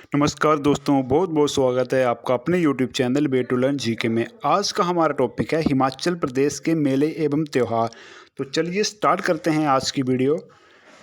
नमस्कार दोस्तों, बहुत बहुत स्वागत है आपका अपने YouTube channel way to learn GK में। आज का हमारा टॉपिक है हिमाचल प्रदेश के मेले एवं त्यौहार। तो चलिए स्टार्ट करते हैं आज की वीडियो।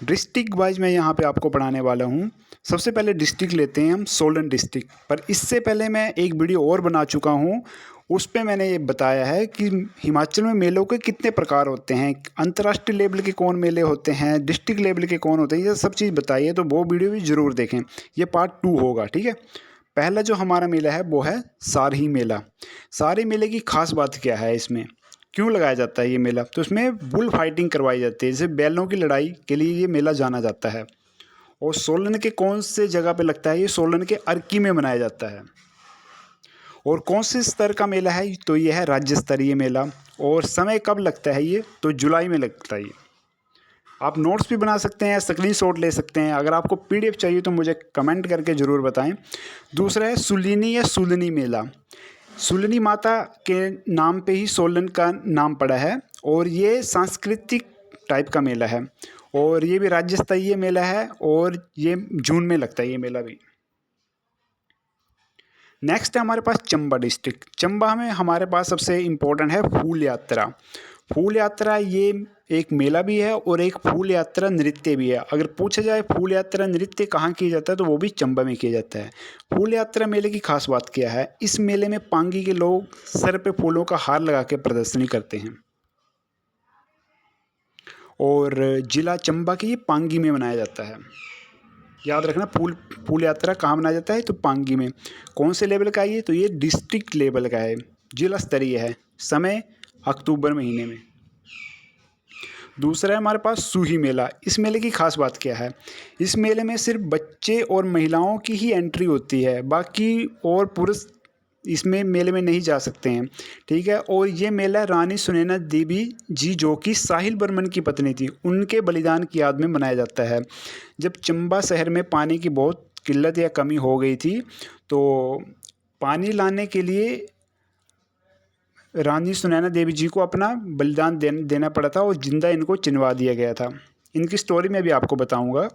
डिस्ट्रिक्ट वाइज मैं यहाँ पे आपको पढ़ाने वाला हूँ। सबसे पहले डिस्ट्रिक्ट लेते हैं हम, सोलन डिस्ट्रिक्ट। पर इससे पहले मैं एक वीडियो और बना चुका हूँ, उस पे मैंने ये बताया है कि हिमाचल में मेलों के कितने प्रकार होते हैं, अंतर्राष्ट्रीय लेवल के कौन मेले होते हैं, डिस्ट्रिक्ट लेवल के कौन होते हैं, ये सब चीज़ बताई है। तो वो वीडियो भी ज़रूर देखें, ये पार्ट 2 होगा, ठीक है। पहला जो हमारा मेला है वो है सारही मेला। सारही मेले की खास बात क्या है, इसमें क्यों लगाया जाता है ये मेला? तो इसमें बुल फाइटिंग करवाई जाती है, जैसे बैलों की लड़ाई के लिए ये मेला जाना जाता है। और सोलन के कौन से जगह पे लगता है? ये सोलन के अर्की में मनाया जाता है। और कौन से स्तर का मेला है? तो ये है राज्य स्तरीय मेला। और समय कब लगता है ये? तो जुलाई में लगता है ये। आप नोट्स भी बना सकते हैं, स्क्रीनशॉट ले सकते हैं। अगर आपको पीडीएफ चाहिए तो मुझे कमेंट करके ज़रूर बताएं। दूसरा है सुलिनी या सुलनी मेला। सुलनी माता के नाम पे ही सोलन का नाम पड़ा है और ये सांस्कृतिक टाइप का मेला है और ये भी राज्य स्तरीय मेला है और ये जून में लगता है ये मेला भी। नेक्स्ट है हमारे पास चंबा डिस्ट्रिक्ट। चंबा में हमारे पास सबसे इम्पोर्टेंट है फूल यात्रा। फूल यात्रा ये एक मेला भी है और एक फूल यात्रा नृत्य भी है। अगर पूछा जाए फूल यात्रा नृत्य कहाँ किया जाता है तो वो भी चंबा में किया जाता है। फूल यात्रा मेले की खास बात क्या है? इस मेले में पांगी के लोग सर पे फूलों का हार लगा के प्रदर्शनी करते हैं और जिला चंबा के ये पांगी में मनाया जाता है। याद रखना, फूल यात्रा कहाँ मनाया जाता है? तो पांगी में। कौन से लेवल का है ये? तो ये डिस्ट्रिक्ट लेवल का है, जिला स्तरीय है। समय अक्टूबर महीने में। दूसरा है हमारे पास सूही मेला। इस मेले की खास बात क्या है? इस मेले में सिर्फ बच्चे और महिलाओं की ही एंट्री होती है, बाकी और पुरुष इसमें मेले में नहीं जा सकते हैं, ठीक है। और ये मेला रानी सुनैना देवी जी, जो कि साहिल बर्मन की पत्नी थी, उनके बलिदान की याद में मनाया जाता है। जब चंबा शहर में पानी की बहुत किल्लत या कमी हो गई थी तो पानी लाने के लिए रानी सुनैना देवी जी को अपना बलिदान देना पड़ा था और जिंदा इनको चिनवा दिया गया था। इनकी स्टोरी मैं भी आपको बताऊंगा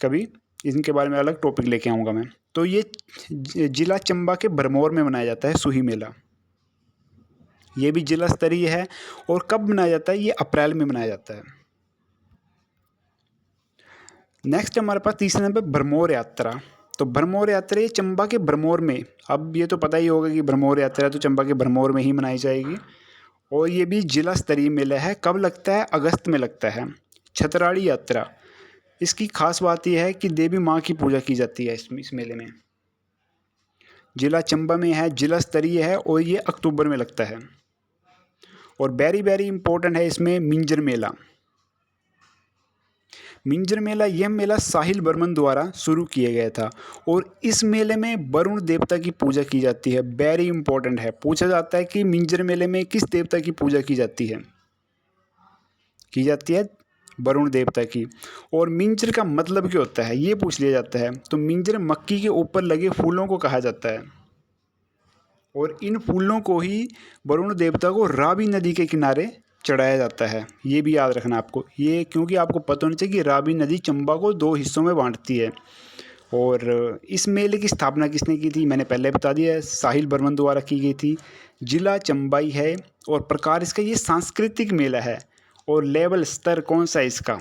कभी, इनके बारे में अलग टॉपिक लेके आऊँगा मैं। तो ये जिला चंबा के भरमौर में मनाया जाता है सूही मेला। ये भी जिला स्तरीय है। और कब मनाया जाता है? ये अप्रैल में मनाया जाता है। नेक्स्ट हमारे पास तीसरे नंबर भरमौर यात्रा। तो भरमौर यात्रा ये चंबा के भरमौर में, अब ये तो पता ही होगा कि भरमौर यात्रा तो चंबा के भरमौर में ही मनाई जाएगी। और ये भी जिला स्तरीय मेला है। कब लगता है? अगस्त में लगता है। छतराड़ी यात्रा, इसकी खास बात यह है कि देवी माँ की पूजा की जाती है इस मेले में। जिला चंबा में है, जिला स्तरीय है और ये अक्टूबर में लगता है। और वेरी वेरी इंपॉर्टेंट है इसमें मिंजर मेला। मिंजर मेला, यह मेला साहिल बर्मन द्वारा शुरू किया गया था और इस मेले में वरुण देवता की पूजा की जाती है। वेरी इंपॉर्टेंट है, पूछा जाता है कि मिंजर मेले में किस देवता की पूजा की जाती है? वरुण देवता की। और मिंजर का मतलब क्या होता है ये पूछ लिया जाता है। तो मिंजर मक्की के ऊपर लगे फूलों को कहा जाता है और इन फूलों को ही वरुण देवता को रावी नदी के किनारे चढ़ाया जाता है। ये भी याद रखना आपको, ये क्योंकि आपको पता होना चाहिए कि रावी नदी चंबा को 2 हिस्सों में बांटती है। और इस मेले की स्थापना किसने की थी? मैंने पहले बता दिया है, साहिल बर्मन द्वारा की गई थी। जिला चंबाई है और प्रकार इसका ये सांस्कृतिक मेला है। और लेवल स्तर कौन सा है इसका?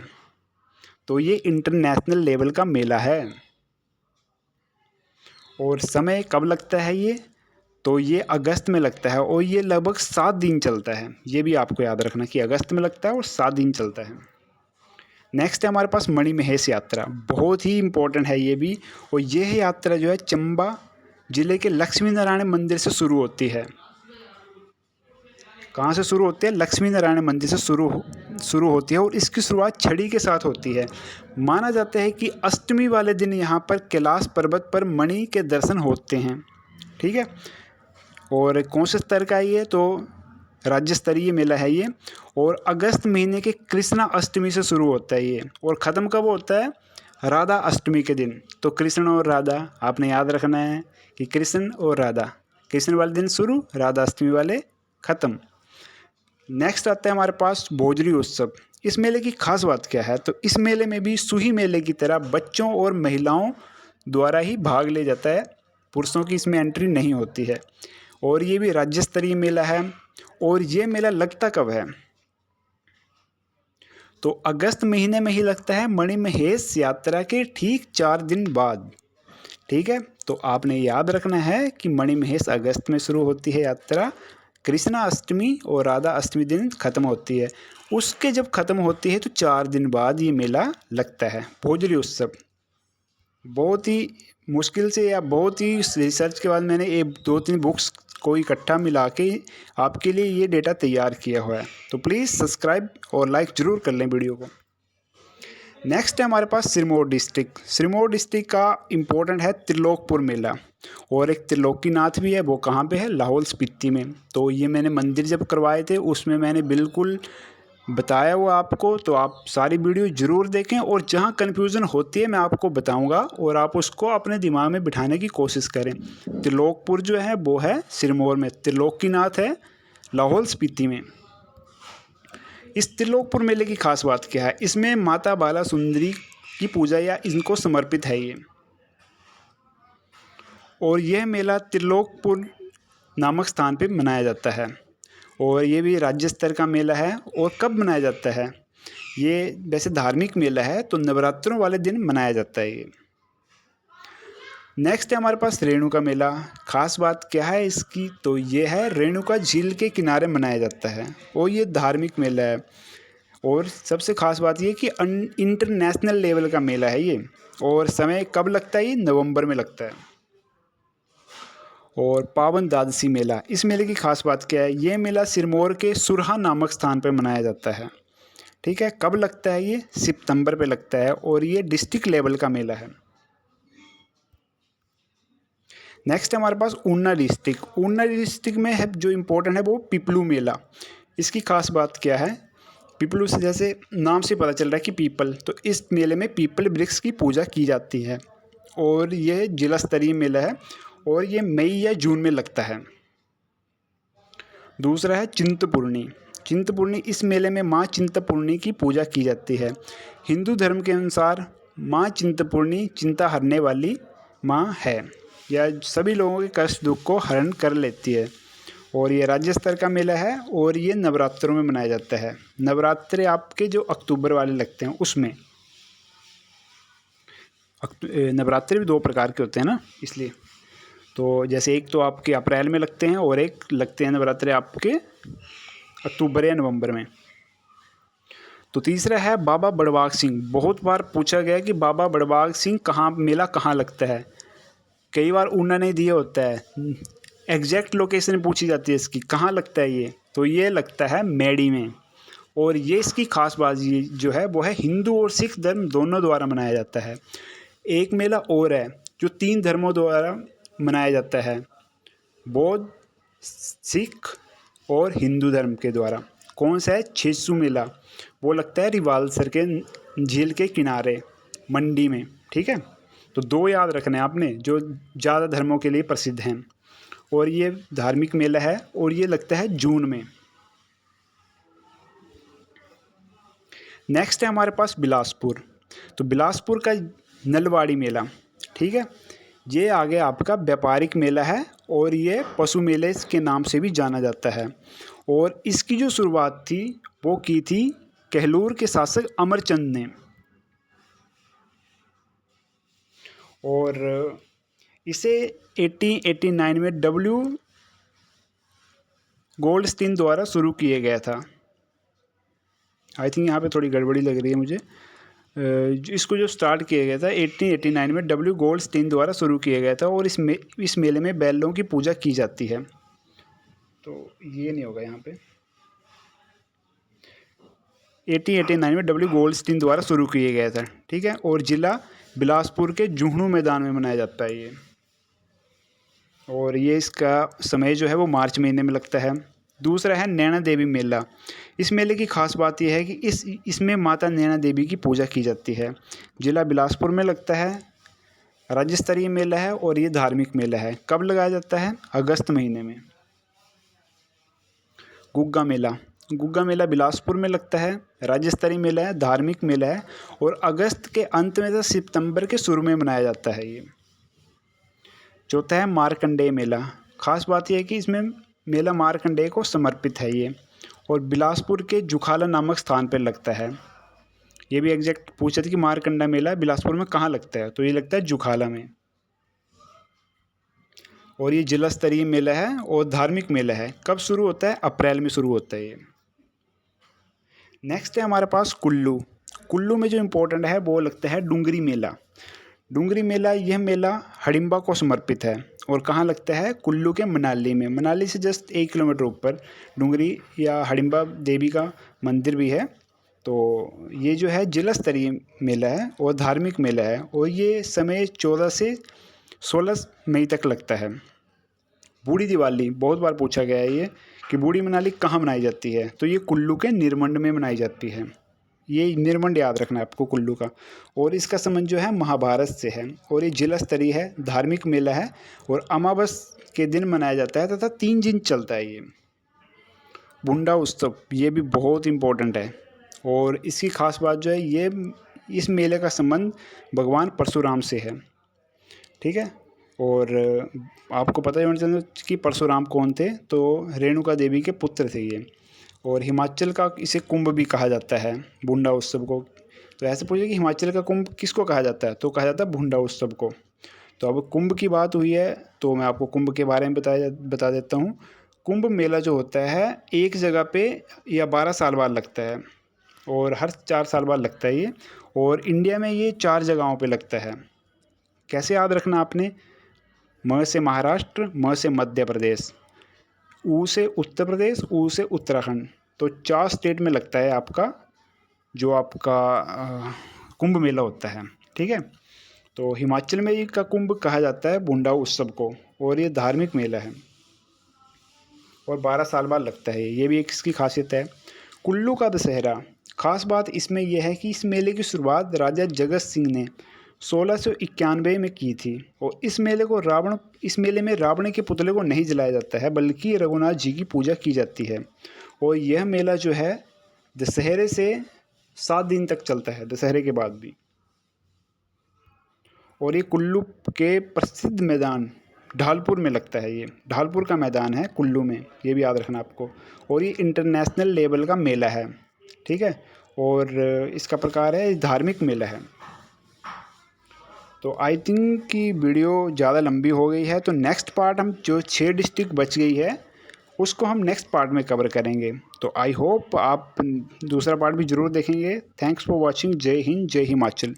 तो ये इंटरनेशनल लेवल का मेला है। और समय कब लगता है ये? तो ये अगस्त में लगता है और ये लगभग 7 दिन चलता है। ये भी आपको याद रखना कि अगस्त में लगता है और 7 दिन चलता है। नेक्स्ट है हमारे पास मणिमहेश यात्रा। बहुत ही इंपॉर्टेंट है ये भी। और यह यात्रा जो है चंबा जिले के लक्ष्मी नारायण मंदिर से शुरू होती है। कहाँ से शुरू होती है? लक्ष्मी नारायण मंदिर से शुरू होती है और इसकी शुरुआत छड़ी के साथ होती है। माना जाता है कि अष्टमी वाले दिन यहाँ पर कैलाश पर्वत पर मणि के दर्शन होते हैं, ठीक है। और कौन से स्तर का है ये? तो राज्य स्तरीय मेला है ये। और अगस्त महीने के कृष्णा अष्टमी से शुरू होता है ये और ख़त्म कब होता है? राधा अष्टमी के दिन। तो कृष्ण और राधा आपने याद रखना है कि कृष्ण और राधा, कृष्ण वाले दिन शुरू, राधा अष्टमी वाले ख़त्म। नेक्स्ट आता है हमारे पास भोजरी उत्सव। इस मेले की खास बात क्या है? तो इस मेले में भी सूही मेले की तरह बच्चों और महिलाओं द्वारा ही भाग ले जाता है, पुरुषों की इसमें एंट्री नहीं होती है। और ये भी राज्य स्तरीय मेला है। और ये मेला लगता कब है? तो अगस्त महीने में ही लगता है, मणिमहेश यात्रा के ठीक 4 दिन बाद। ठीक है, तो आपने याद रखना है कि मणिमहेश अगस्त में शुरू होती है यात्रा, कृष्णा अष्टमी और राधा अष्टमी दिन खत्म होती है। उसके जब खत्म होती है तो 4 दिन बाद ये मेला लगता है, भोजली उत्सव। बहुत ही मुश्किल से या बहुत ही रिसर्च के बाद मैंने ये 2-3 बुक्स को इकट्ठा मिला के आपके लिए ये डेटा तैयार किया हुआ है। तो प्लीज़ सब्सक्राइब और लाइक ज़रूर कर लें वीडियो को। नेक्स्ट है हमारे पास सिरमौर डिस्ट्रिक्ट। सिरमौर डिस्ट्रिक्ट का इम्पोर्टेंट है त्रिलोकपुर मेला। और एक त्रिलोकीनाथ भी है, वो कहाँ पे है? लाहौल स्पीति में। तो ये मैंने मंदिर जब करवाए थे उसमें मैंने बिल्कुल बताया हुआ आपको, तो आप सारी वीडियो ज़रूर देखें। और जहाँ कन्फ्यूज़न होती है मैं आपको बताऊंगा और आप उसको अपने दिमाग में बिठाने की कोशिश करें। त्रिलोकपुर जो है वो है सिरमौर में, त्रिलोकीनाथ है लाहौल स्पीति में। इस त्रिलोकपुर मेले की खास बात क्या है? इसमें माता बाला सुंदरी की पूजा या इनको समर्पित है ये। और यह मेला त्रिलोकपुर नामक स्थान पे मनाया जाता है। और ये भी राज्य स्तर का मेला है। और कब मनाया जाता है? ये वैसे धार्मिक मेला है, तो नवरात्रों वाले दिन मनाया जाता है ये। नेक्स्ट है हमारे पास रेणुका मेला। खास बात क्या है इसकी? तो ये है रेणुका झील के किनारे मनाया जाता है और ये धार्मिक मेला है। और सबसे खास बात ये कि इंटरनेशनल लेवल का मेला है ये। और समय कब लगता है? ये नवंबर में लगता है। और पावन द्वादशी मेला, इस मेले की खास बात क्या है? ये मेला सिरमौर के सुरहा नामक स्थान पर मनाया जाता है। ठीक है, कब लगता है? ये सितंबर पे लगता है और ये डिस्ट्रिक्ट लेवल का मेला है। नेक्स्ट है हमारे पास ऊना डिस्ट्रिक्ट। ऊना डिस्ट्रिक्ट में है जो इम्पोर्टेंट है वो पिपलू मेला। इसकी खास बात क्या है? पिपलू से जैसे नाम से पता चल रहा है कि पीपल, तो इस मेले में पीपल वृक्ष की पूजा की जाती है। और ये जिला स्तरीय मेला है और ये मई या जून में लगता है। दूसरा है चिंतपूर्णी। चिंतपूर्णी, इस मेले में माँ चिंतपूर्णी की पूजा की जाती है। हिंदू धर्म के अनुसार माँ चिंतपूर्णी चिंता हरने वाली माँ है, या सभी लोगों के कष्ट दुख को हरण कर लेती है। और ये राज्य स्तर का मेला है और ये नवरात्रों में मनाया जाता है। नवरात्रे आपके जो अक्टूबर वाले लगते हैं उसमें। नवरात्रे भी 2 प्रकार के होते हैं ना, इसलिए। तो जैसे एक तो आपके अप्रैल में लगते हैं और एक लगते हैं नवरात्रे आपके अक्टूबर या नवंबर में। तो तीसरा है बाबा बड़बाग सिंह। बहुत बार पूछा गया कि बाबा बड़बाग सिंह मेला कहाँ लगता है। कई बार ऊना नहीं दिया होता है, एग्जैक्ट लोकेशन पूछी जाती है इसकी, कहाँ लगता है ये? तो ये लगता है मैडी में। और ये इसकी खास बात ये जो है वो है हिंदू और सिख धर्म दोनों द्वारा मनाया जाता है। एक मेला और है जो 3 धर्मों द्वारा मनाया जाता है, बौद्ध, सिख और हिंदू धर्म के द्वारा। कौन सा है? छेसू मेला। वो लगता है रिवालसर के झील के किनारे मंडी में। ठीक है, तो 2 याद रखने हैं आपने जो ज़्यादा धर्मों के लिए प्रसिद्ध हैं। और ये धार्मिक मेला है और ये लगता है जून में। नेक्स्ट है हमारे पास बिलासपुर। तो बिलासपुर का नलवाड़ी मेला। ठीक है, ये आगे आपका व्यापारिक मेला है और ये पशु मेले के नाम से भी जाना जाता है। और इसकी जो शुरुआत थी वो की थी कहलूर के शासक अमरचंद ने। और इसे 1889 में डब्ल्यू गोल्डस्टीन द्वारा शुरू किया गया था। आई थिंक यहाँ पे थोड़ी गड़बड़ी लग रही है मुझे। इसको जो स्टार्ट किया गया था 1889 में डब्ल्यू गोल्डस्टीन द्वारा शुरू किया गया था। और इस मेले में बैलों की पूजा की जाती है। तो ये नहीं होगा यहाँ पे। 1889 में डब्ल्यू गोल्डस्टीन द्वारा शुरू किया गया था। ठीक है, और ज़िला बिलासपुर के जुहनू मैदान में मनाया जाता है ये। और ये इसका समय जो है वो मार्च महीने में लगता है। दूसरा है नैना देवी मेला। इस मेले की खास बात यह है कि इसमें माता नैना देवी की पूजा की जाती है। ज़िला बिलासपुर में लगता है, राज्य स्तरीय मेला है और ये धार्मिक मेला है। कब लगाया जाता है? अगस्त महीने में। गुग्गा मेला। गुग्गा मेला बिलासपुर में लगता है, राज्य स्तरीय मेला है, धार्मिक मेला है और अगस्त के अंत में से सितंबर के शुरू में मनाया जाता है ये। चौथा है मार्कंडेय मेला। खास बात यह है कि इसमें मेला मार्कंडेय को समर्पित है ये, और बिलासपुर के जुखाला नामक स्थान पर लगता है। ये भी एग्जैक्ट पूछा था कि मारकंडा मेला बिलासपुर में कहाँ लगता है, तो ये लगता है जुखाला में। और ये जिला स्तरीय मेला है और धार्मिक मेला है। कब शुरू होता है? अप्रैल में शुरू होता है ये। नेक्स्ट है हमारे पास कुल्लू। कुल्लू में जो इम्पोर्टेंट है वो लगता है डुंगरी मेला। डुंगरी मेला, यह मेला हडिम्बा को समर्पित है और कहाँ लगता है? कुल्लू के मनाली में। मनाली से जस्ट 1 किलोमीटर ऊपर डुंगरी या हडिम्बा देवी का मंदिर भी है। तो ये जो है जिला स्तरीय मेला है और धार्मिक मेला है, और ये समय 14 से 16 मई तक लगता है। बूढ़ी दिवाली बहुत बार पूछा गया है ये कि बूढ़ी मनाली कहाँ मनाई जाती है, तो ये कुल्लू के निरमंड में मनाई जाती है। ये निरमंड याद रखना है आपको कुल्लू का। और इसका संबंध जो है महाभारत से है, और ये जिला स्तरीय है, धार्मिक मेला है और अमावस के दिन मनाया जाता है तथा 3 दिन चलता है ये। बुंडा उत्सव, ये भी बहुत इम्पोर्टेंट है, और इसकी खास बात जो है ये, इस मेले का संबंध भगवान परशुराम से है। ठीक है, और आपको पता है कि परशुराम कौन थे? तो रेणुका देवी के पुत्र थे ये। और हिमाचल का इसे कुंभ भी कहा जाता है, बुंडा उत्सव को। तो ऐसे पूछे कि हिमाचल का कुंभ किसको कहा जाता है, तो कहा जाता है बुंडा उत्सव को। तो अब कुंभ की बात हुई है तो मैं आपको कुंभ के बारे में बता देता हूँ। कुंभ मेला जो होता है एक जगह पे या 12 साल बाद लगता है, और हर 4 साल बाद लगता है ये। और इंडिया में ये 4 जगहों पे लगता है। कैसे याद रखना आपने? म से महाराष्ट्र, म से मध्य प्रदेश, ऊ से उत्तर प्रदेश, ऊ से उत्तराखंड। तो 4 स्टेट में लगता है आपका जो आपका कुंभ मेला होता है। ठीक है, तो हिमाचल में का कुंभ कहा जाता है बुंडा उत्सव को, और ये धार्मिक मेला है और 12 साल बाद लगता है। ये भी एक इसकी खासियत है। कुल्लू का दशहरा, खास बात इसमें यह है कि इस मेले की शुरुआत राजा जगत सिंह ने 1691 में की थी। और इस मेले में रावण के पुतले को नहीं जलाया जाता है, बल्कि रघुनाथ जी की पूजा की जाती है। और यह मेला जो है दशहरे से 7 दिन तक चलता है, दशहरे के बाद भी। और ये कुल्लू के प्रसिद्ध मैदान ढालपुर में लगता है। ये ढालपुर का मैदान है कुल्लू में, ये भी याद रखना आपको। और ये इंटरनेशनल लेवल का मेला है। ठीक है, और इसका प्रकार है धार्मिक मेला है। तो आई थिंक कि वीडियो ज़्यादा लंबी हो गई है, तो नेक्स्ट पार्ट हम जो 6 डिस्ट्रिक्ट बच गई है उसको हम नेक्स्ट पार्ट में कवर करेंगे। तो आई होप आप दूसरा पार्ट भी ज़रूर देखेंगे। Thanks for watching. जय हिंद, जय हिमाचल।